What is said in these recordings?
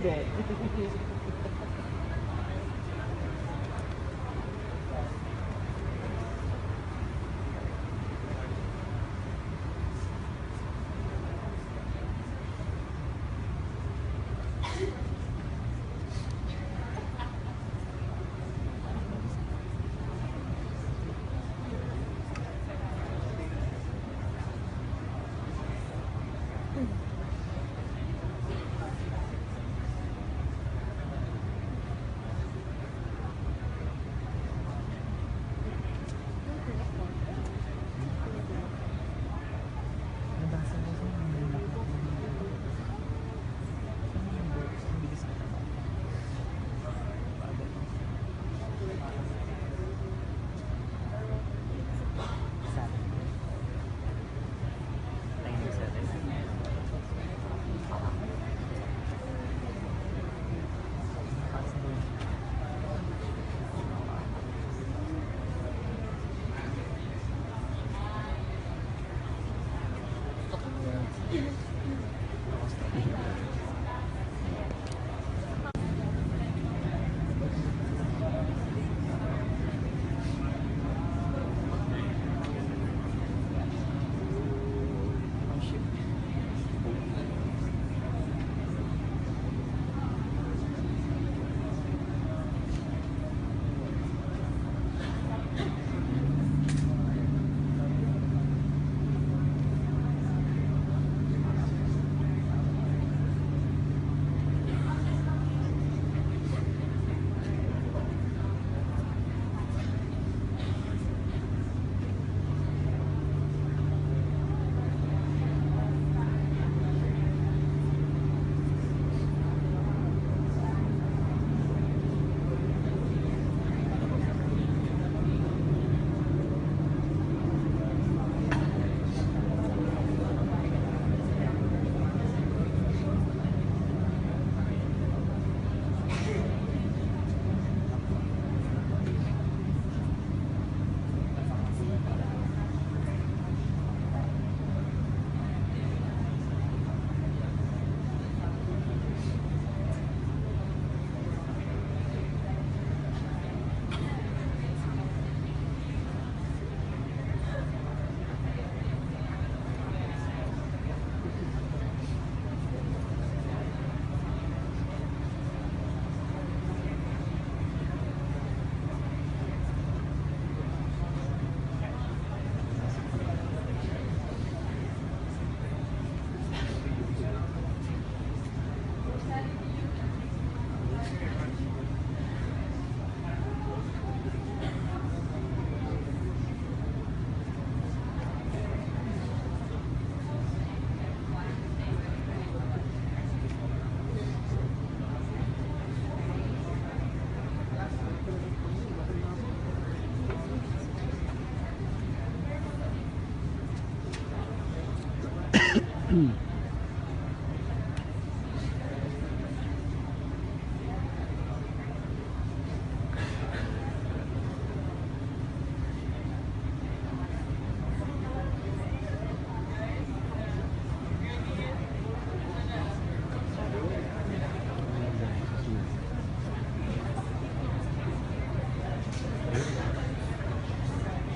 Hindi.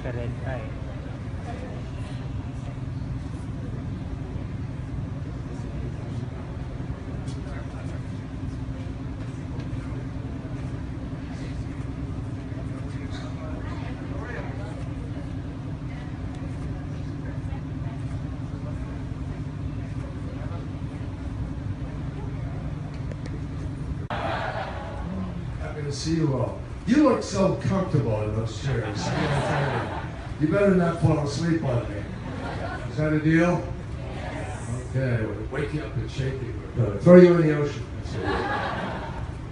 Red eye. Happy to see you all. You look so comfortable in those chairs. You better not fall asleep on me. Is that a deal? Okay, we'll wake you up and shake you. Throw you in the ocean.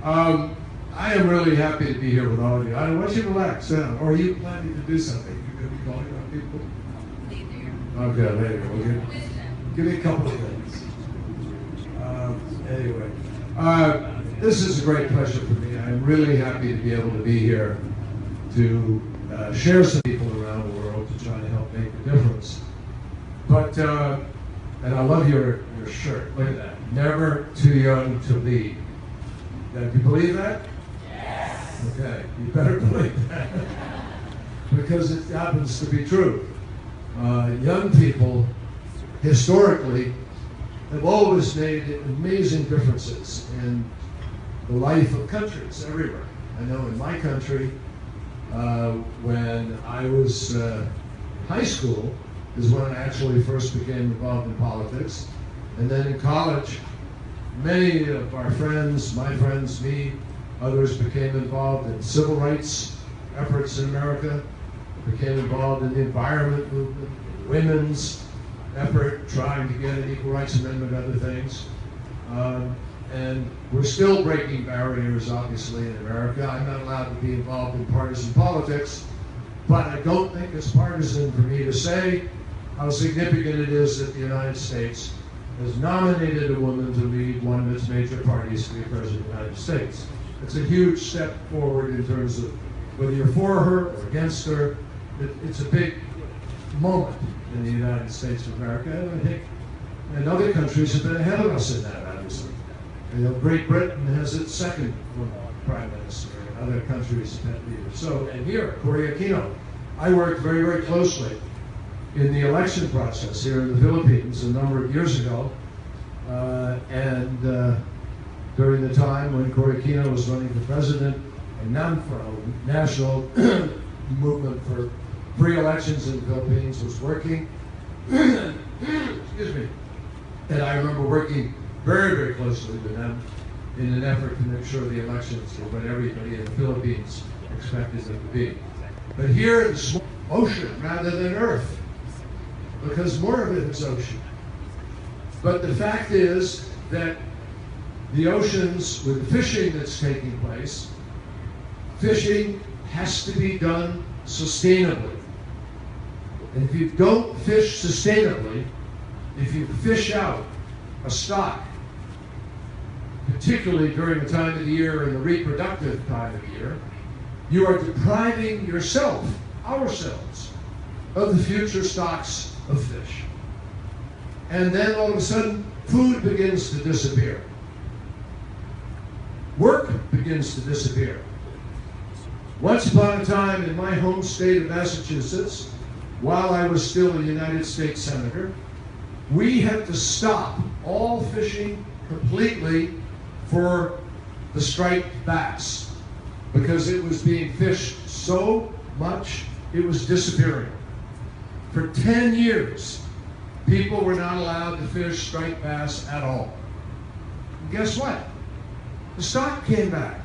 I am really happy to be here with all of you. I want you to relax. Or are you planning to do something? You're going to be calling on people? Okay, later. We'll give me a couple of minutes. Anyway, this is a great pleasure for me. I'm really happy to be able to be here to share some people around the world to try to help make a difference. But, and I love your shirt. Look at that. Never too young to lead. Do you believe that? Yes. Okay, you better believe that. Because it happens to be true. Young people, historically, have always made amazing differences in the life of countries everywhere. I know in my country, when I was high school, is when I actually first became involved in politics. And then in college, many of our friends, my friends, me, others became involved in civil rights efforts in America, became involved in the environment movement, women's effort, trying to get an equal rights amendment, other things. And we're still breaking barriers, obviously, in America. I'm not allowed to be involved in partisan politics, but I don't think it's partisan for me to say how significant it is that the United States has nominated a woman to lead one of its major parties to be president of the United States. It's a huge step forward in terms of whether you're for her or against her. It's a big moment in the United States of America, and I think and other countries have been ahead of us in that, obviously. You know, Great Britain has its second woman prime minister, and other countries have had leaders. So, and here, AQUINO, I worked very, very closely in the election process here in the Philippines a number of years ago, during the time when AQUINO was running for president, and NAMFRO, National Movement for Free Elections in the Philippines, was working. Excuse me. And I remember working very, very closely with them in an effort to make sure the elections were what everybody in the Philippines expected them to be. But here it's ocean rather than earth, because more of it is ocean. But the fact is that the oceans, with the fishing that's taking place, fishing has to be done sustainably. And if you don't fish sustainably, if you fish out a stock, particularly during the time of the year and the reproductive time of the year, you are depriving yourself, ourselves, of the future stocks of fish. And then all of a sudden, food begins to disappear. Work begins to disappear. Once upon a time in my home state of Massachusetts, while I was still a United States Senator, we had to stop all fishing completely for the striped bass because it was being fished so much it was disappearing. For 10 years, people were not allowed to fish striped bass at all. And guess what? The stock came back.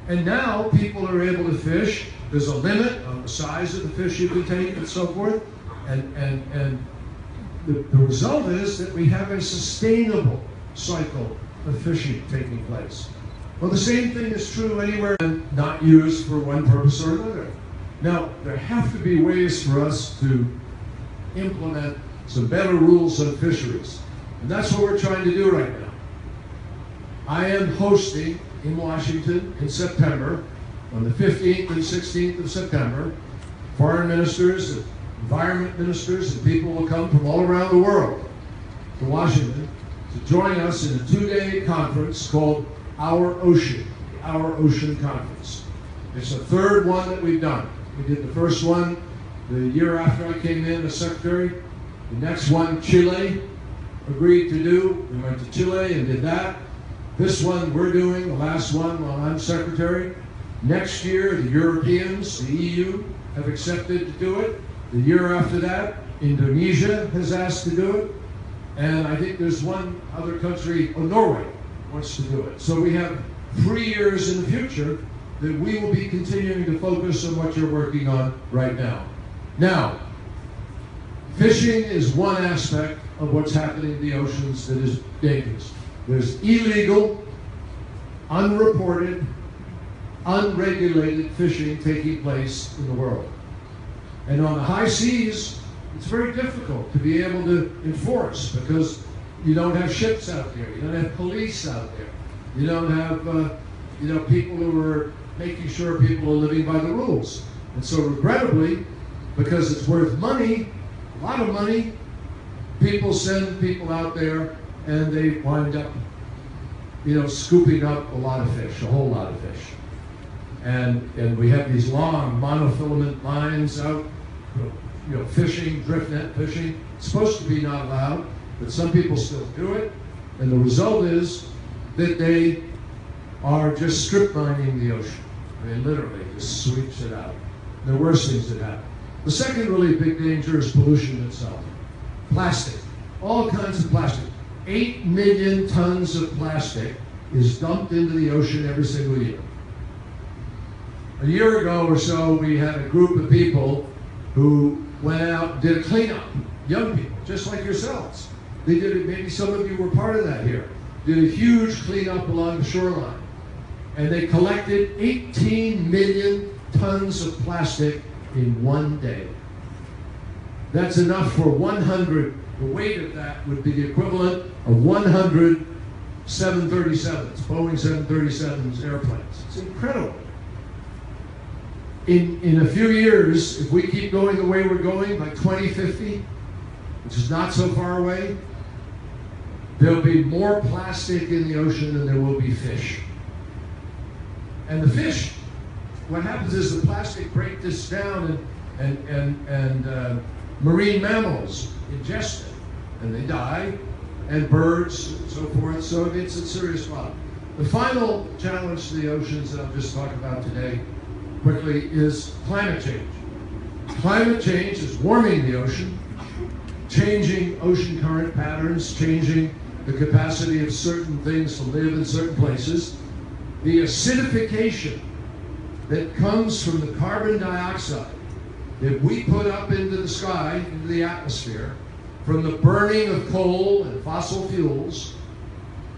And now people are able to fish. There's a limit on the size of the fish you can take and so forth. And the result is that we have a sustainable cycle of fishing taking place. Well, the same thing is true anywhere and not used for one purpose or another. Now, there have to be ways for us to implement some better rules on fisheries. And that's what we're trying to do right now. I am hosting in Washington in September, on the 15th and 16th of September, foreign ministers, environment ministers, and people will come from all around the world to Washington to join us in a 2-day conference called Our Ocean Conference. It's the third one that we've done. We did the first one the year after I came in as secretary. The next one, Chile agreed to do. We went to Chile and did that. This one we're doing, the last one while I'm secretary. Next year, the Europeans, the EU, have accepted to do it. The year after that, Indonesia has asked to do it. And I think there's one other country, Norway, wants to do it. So we have 3 years in the future that we will be continuing to focus on what you're working on right now. Now, fishing is one aspect of what's happening in the oceans that is dangerous. There's illegal, unreported, unregulated fishing taking place in the world. And on the high seas, it's very difficult to be able to enforce because you don't have ships out there, you don't have police out there, you don't have people who are making sure people are living by the rules. And so regrettably, because it's worth money, a lot of money, people send people out there and they wind up scooping up a lot of fish, a whole lot of fish. And we have these long monofilament lines out, fishing, drift net fishing. It's supposed to be not allowed, but some people still do it. And the result is that they are just strip mining the ocean. I mean, literally, just sweeps it out. There are worse things that happen. The second really big danger is pollution itself. Plastic, all kinds of plastic. 8 million tons of plastic is dumped into the ocean every single year. A year ago or so, we had a group of people who went out and did a cleanup. Young people, just like yourselves. They did it, maybe some of you were part of that here. Did a huge cleanup along the shoreline. And they collected 18 million tons of plastic in one day. That's enough for 100, the weight of that would be the equivalent of 100 737s, Boeing 737s airplanes. It's incredible. In a few years, if we keep going the way we're going, by 2050, which is not so far away, there'll be more plastic in the ocean than there will be fish. And the fish, what happens is the plastic breaks this down and marine mammals ingest it and they die, and birds and so forth, so it's a serious problem. The final challenge to the oceans that I'll just talk about today quickly is climate change. Climate change is warming the ocean, changing ocean current patterns, changing the capacity of certain things to live in certain places. The acidification that comes from the carbon dioxide that we put up into the sky, into the atmosphere, from the burning of coal and fossil fuels,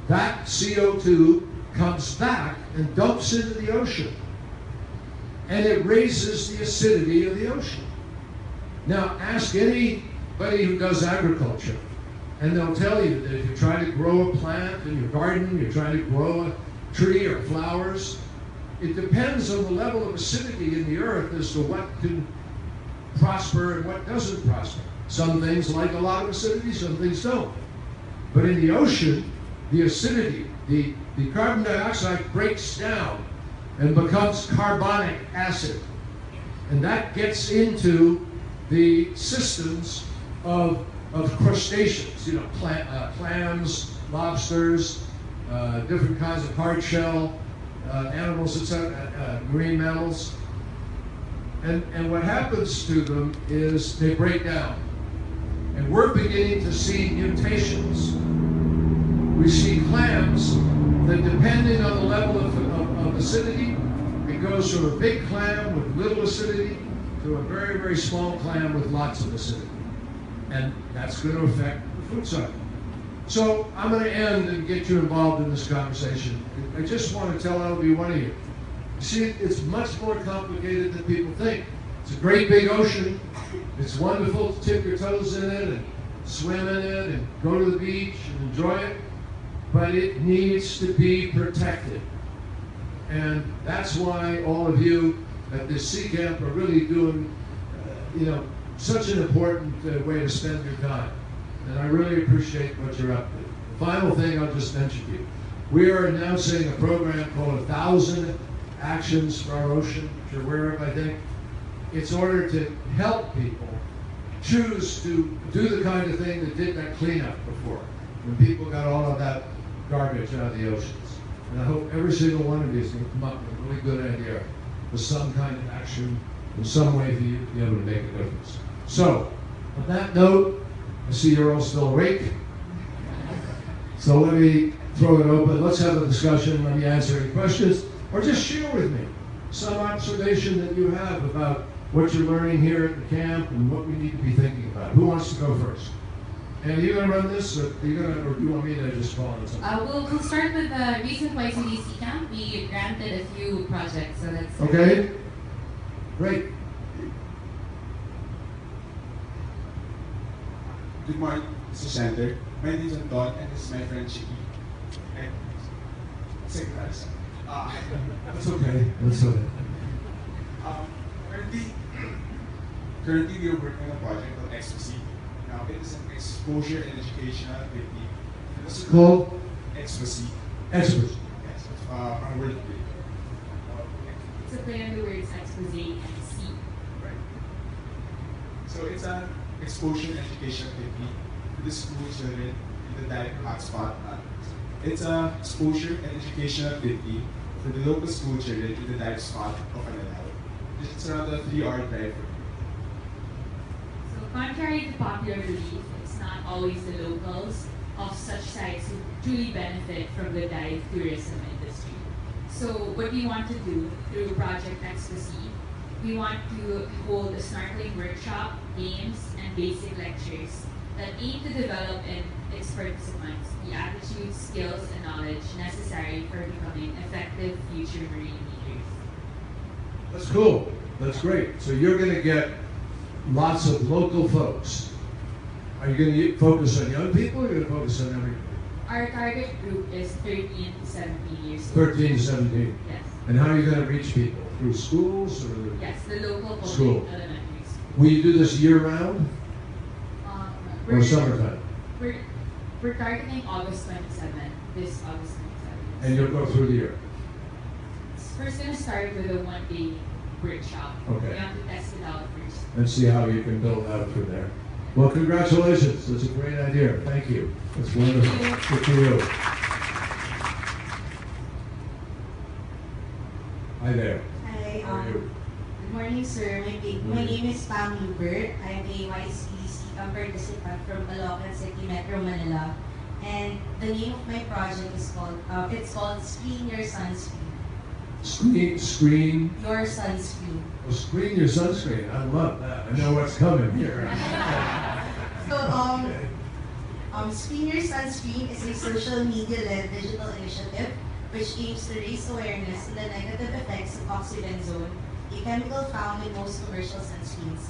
that CO2 comes back and dumps into the ocean. And it raises the acidity of the ocean. Now, ask anybody who does agriculture, and they'll tell you that if you try to grow a plant in your garden, you're trying to grow a tree or flowers, it depends on the level of acidity in the earth as to what can prosper and what doesn't prosper. Some things like a lot of acidity, some things don't. But in the ocean, the acidity, the carbon dioxide breaks down and becomes carbonic acid. And that gets into the systems of crustaceans, clams, lobsters, different kinds of hard shell animals, etc., marine mammals. And what happens to them is they break down. And we're beginning to see mutations. We see clams that, depending on the level of acidity, it goes from a big clam with little acidity to a very, very small clam with lots of acidity. And that's going to affect the food cycle. So I'm going to end and get you involved in this conversation. I just want to tell every one of you, see, it's much more complicated than people think. It's a great big ocean. It's wonderful to tip your toes in it and swim in it and go to the beach and enjoy it, but it needs to be protected. And that's why all of you at this Sea Camp are really doing, such an important way to spend your time. And I really appreciate what you're up to. The final thing I'll just mention to you. We are announcing a program called 1,000 Actions for Our Ocean, which you're aware of, I think. It's in order to help people choose to do the kind of thing that did that cleanup before, when people got all of that garbage out of the oceans. And I hope every single one of you is going to come up with a really good idea for some kind of action in some way for you to be able to make a difference. So, on that note, I see you're all still awake. So let me throw it open. Let's have a discussion. Let me answer any questions, or just share with me some observation that you have about what you're learning here at the camp and what we need to be thinking about. Who wants to go first? And are you going to run this, or do you want me to just call on something? We'll start with the recent YCDC camp. We granted a few projects, so that's okay. Great. Good morning, Mr. Senator. My name is Anton, and this is my friend Chicky. And Secretary. That's okay. That's okay. Currently, we are working on a project called Exposy. Now, it is an exposure and educational activity. What's it called? Exposy. Expose. Yes, on word play. It's a play on the words expose and see. Right. So it's an exposure and education technique to the school children in the direct hotspot. It's an exposure and education activity for the local school children in the direct spot of Manila. It's around a 3-hour drive from here. So contrary to popular belief, it's not always the locals of such sites who truly benefit from the dive tourism industry. So what we want to do through Project Expose, we want to hold a snorkeling workshop, games, and basic lectures that aim to develop in its participants the attitudes, skills, and knowledge necessary for becoming effective future marine leaders. That's cool. That's great. So you're going to get lots of local folks. Are you going to focus on young people or are you going to focus on everybody? Our target group is 13 to 17 years old. 13 to 17. Yes. And how are you going to reach people? Through schools or? Yes, the local public School. elementary school. Will you do this year round or We're, summertime? we're targeting August 27, this August 27. And you'll go through the year? First going to start with a one-day workshop. Okay. We have to test it out first. And see how you can build out from there. Well, congratulations. That's a great idea. Thank you. That's wonderful. Good for you. Hi there. Hi, How are you? good morning, sir. My name is Pam Hubert. I'm a YCDC participant from Caloocan City, Metro Manila. And the name of my project is called, it's called Screen Your Sunscreen. Screen. Your Sunscreen. Well, screen your sunscreen. I love that. I know what's coming here. So, Screen Your Sunscreen is a social media-led digital initiative which aims to raise awareness in the negative effects of oxybenzone, a chemical found in most commercial sunscreens,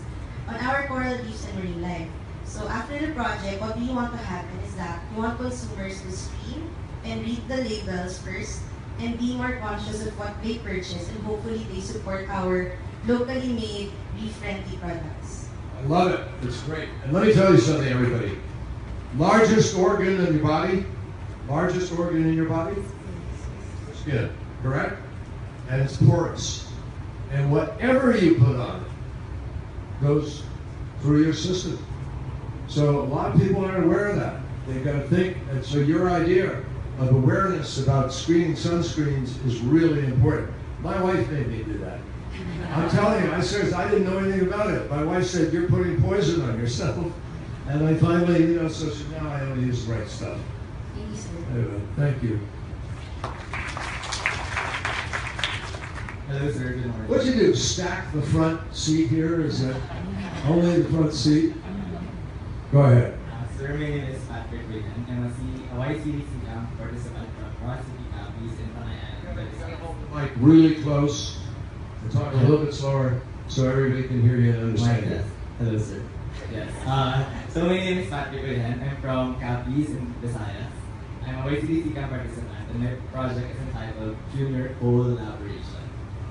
on our coral reefs and marine life. So after the project, what we want to happen is that we want consumers to screen and read the labels first and be more conscious of what they purchase, and hopefully they support our locally made, reef-friendly products. I love it. It's great. And let me tell you something, everybody. Largest organ in your body? Largest organ in your body? Skin, correct? And it's porous. And whatever you put on it goes through your system. So a lot of people aren't aware of that. They've got to think, and so your idea of awareness about screening sunscreens is really important. My wife made me do that. I'm telling you, I didn't know anything about it. My wife said, you're putting poison on yourself. And I finally, so now I only use the right stuff. Thank you, sir. Anyway, thank you. Hello, sir. Good morning. What'd you do, stack the front seat here? Is that only the front seat? Go ahead. Sir, my name is Patrick Wigan. I'm a YCDC camp participant from Rodrigo Duterte in Tunay. Mic really close. And talk a little bit slower so everybody can hear you and understand you. Hello, sir. Yes. So my name is Patrick Wigan. I'm from Capiz in Visayas. I'm a YCDC camp participant, and my project is entitled Junior Collaboration.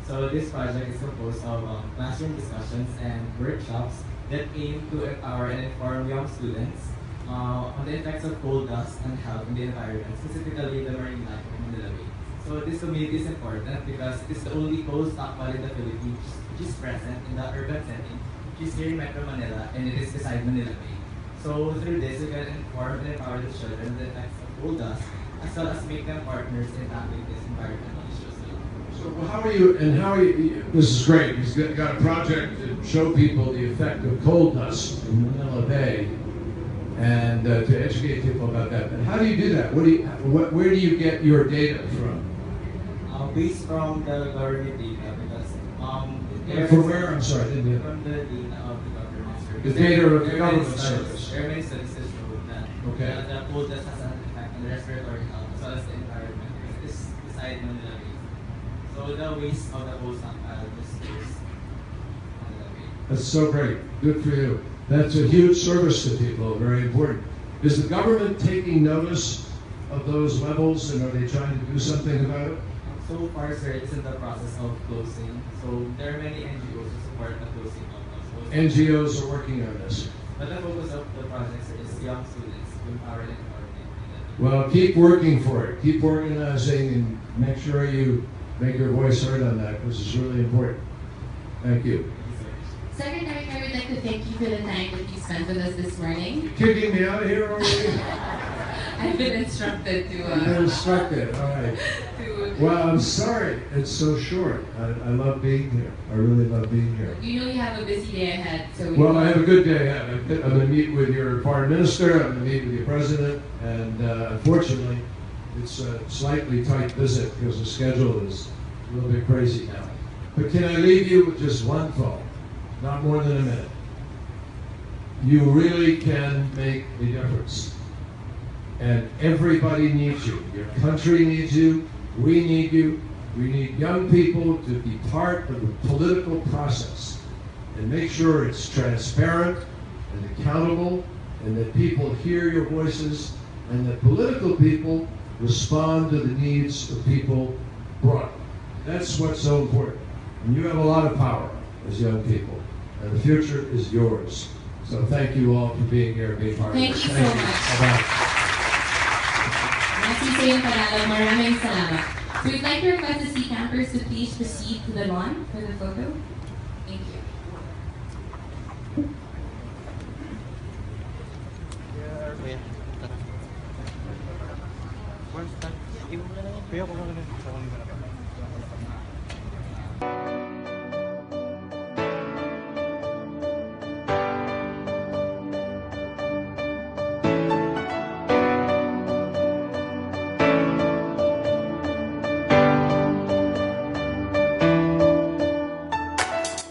So this project is composed of classroom discussions and workshops that aim to empower and inform young students on the effects of coal dust and health in the environment, specifically the marine life of Manila Bay. So this community is important because it is the only coal stockpile in the Philippines which is present in the urban setting, which is here in Metro Manila, and it is beside Manila Bay. So through this, we can inform and empower the children on the effects of coal dust, as well as make them partners in tackling this environmental issues. So how are you, this is great, he's got a project to show people the effect of coal dust in Manila Bay and to educate people about that. But how do you do that? Where do you get your data from? Based from the government data, because From where? I'm sorry, I didn't hear. from the data of the government service. The data of the There are government many studies- service. There are many studies that show that Okay. the coal dust has an effect on the respiratory health as well as the environment, because it is beside Manila Bay. So the waste of the coal stockpile just goes on the Bay. That's so great. Good for you. That's a huge service to people, very important. Is the government taking notice of those levels, and are they trying to do something about it? So far, sir, it's in the process of closing. So there are many NGOs who support the closing of those. NGOs are working on this. But the focus of the project, sir, is young students to empower and coordinate. Well, keep working for it. Keep organizing and make sure you make your voice heard on that because it's really important. Thank you. Secretary, I would like to thank you for the time that you spent with us this morning. Kicking me out of here already? I've been instructed to. You've been instructed, all right. Well, I'm sorry it's so short. I love being here. I really love being here. You know you have a busy day ahead, so. Well, I have a good day ahead. I'm going to meet with your foreign minister. I'm going to meet with your president. And unfortunately, it's a slightly tight visit because the schedule is a little bit crazy now. But can I leave you with just one thought? Not more than a minute. You really can make a difference. And everybody needs you. Your country needs you. We need you. We need young people to be part of the political process and make sure it's transparent and accountable and that people hear your voices and that political people respond to the needs of people broadly. That's what's so important. And you have a lot of power as young people, and the future is yours. So thank you all for being here and being part of Thank this. you so much. Bye-bye. Nasi Sayo Tagalog, maraming salamat. So we'd like to request the seat campers to please proceed to the lawn for the photo. Thank you. Kuya, kung ano,